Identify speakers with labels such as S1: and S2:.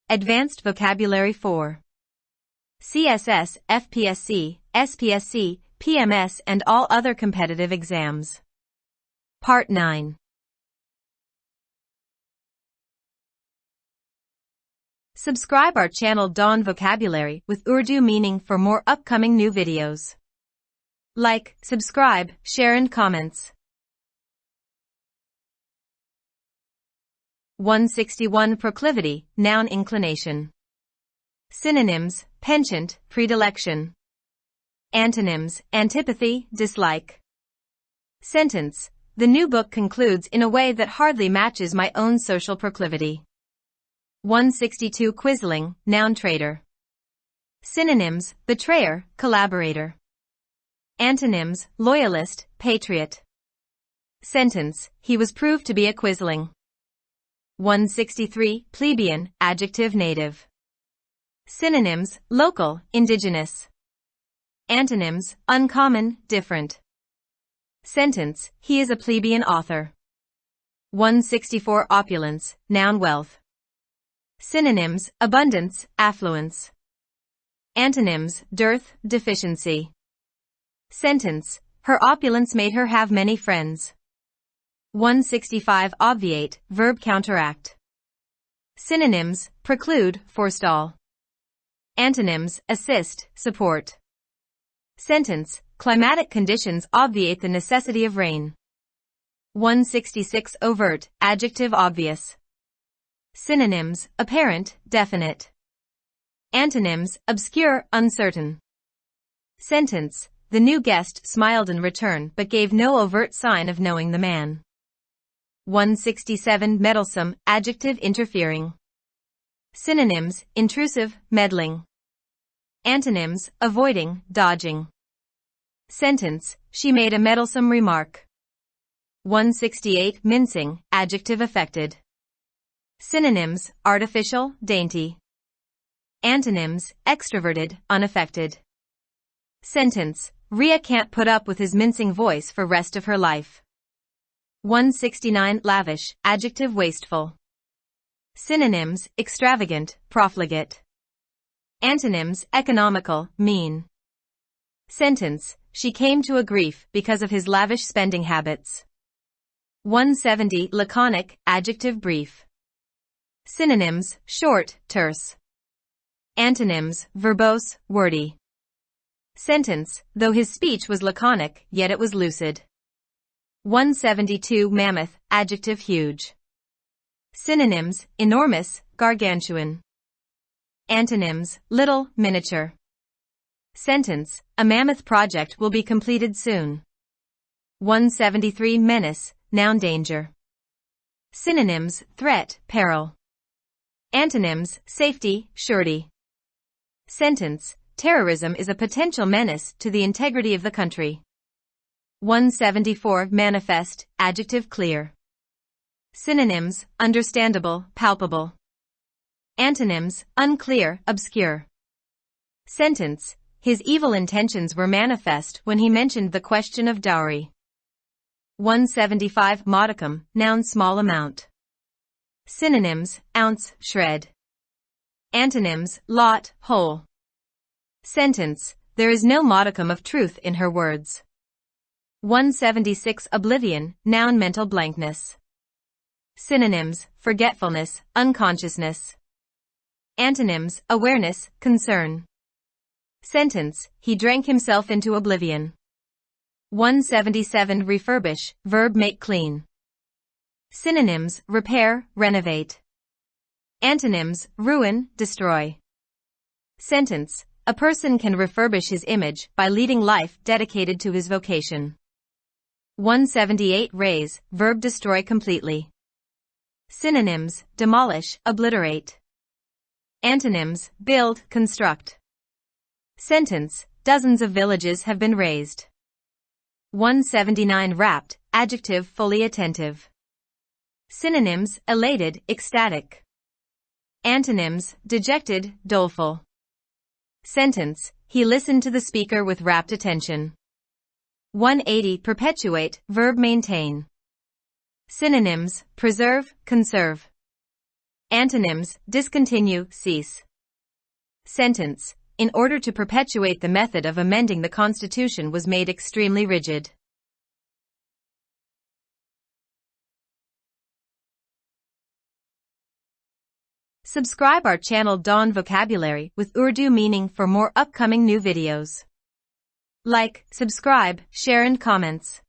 S1: Advanced Vocabulary 4. CSS, FPSC, SPSC, PMS and all other competitive exams. Part 9. Subscribe our channel Dawn Vocabulary with Urdu meaning for more upcoming new videos. Like, subscribe, share and comments. 161 Proclivity, noun inclination. Synonyms, penchant, predilection. Antonyms, antipathy, dislike. Sentence, the new book concludes in a way that hardly matches my own social proclivity. 162 Quisling, noun traitor. Synonyms, betrayer, collaborator. Antonyms, loyalist, patriot. Sentence, he was proved to be a Quisling. 163 Plebeian, adjective native. Synonyms, local, indigenous. Antonyms, uncommon, different. Sentence, he is a plebeian author. 164 Opulence, noun wealth. Synonyms, abundance, affluence. Antonyms, dearth, deficiency. Sentence, her opulence made her have many friends. 165 Obviate, verb counteract. Synonyms, preclude, forestall. Antonyms, assist, support. Sentence, climatic conditions obviate the necessity of rain. 166 Overt, adjective obvious. Synonyms, apparent, definite. Antonyms, obscure, uncertain. Sentence, the new guest smiled in return but gave no overt sign of knowing the man. 167 Meddlesome, adjective interfering. Synonyms, intrusive, meddling. Antonyms, avoiding, dodging. Sentence, she made a meddlesome remark. 168 Mincing, adjective affected. Synonyms, artificial, dainty. Antonyms, extroverted, unaffected. Sentence, Rhea can't put up with his mincing voice for rest of her life. 169 Lavish, adjective wasteful. Synonyms, extravagant, profligate. Antonyms, economical, mean. Sentence, she came to a grief because of his lavish spending habits. 170 Laconic, adjective brief. Synonyms, short, terse. Antonyms, verbose, wordy. Sentence, though his speech was laconic, yet it was lucid. 172 Mammoth, adjective huge. Synonyms, enormous, gargantuan. Antonyms, little, miniature. Sentence, a mammoth project will be completed soon. 173 Menace, noun danger. Synonyms, threat, peril. Antonyms, safety, surety. Sentence, terrorism is a potential menace to the integrity of the country. 174 Manifest, adjective clear. Synonyms, understandable, palpable. Antonyms, unclear, obscure. Sentence, his evil intentions were manifest when he mentioned the question of dowry. 175 Modicum, noun small amount. Synonyms, ounce, shred. Antonyms, lot, whole. Sentence, there is no modicum of truth in her words. 176 Oblivion, noun mental blankness. Synonyms, forgetfulness, unconsciousness. Antonyms, awareness, concern. Sentence, he drank himself into oblivion. 177 Refurbish, verb make clean. Synonyms, repair, renovate. Antonyms, ruin, destroy. Sentence, a person can refurbish his image by leading life dedicated to his vocation. 178 Raze, verb destroy completely. Synonyms, demolish, obliterate. Antonyms, build, construct. Sentence, dozens of villages have been razed. 179 Rapt, adjective fully attentive. Synonyms, elated, ecstatic. Antonyms, dejected, doleful. Sentence, he listened to the speaker with rapt attention. 180 Perpetuate, verb maintain. Synonyms, preserve, conserve. Antonyms, discontinue, cease. Sentence, in order to perpetuate the method of amending the Constitution was made extremely rigid. Subscribe our channel Dawn Vocabulary with Urdu meaning for more upcoming new videos. Like, subscribe, share and comments.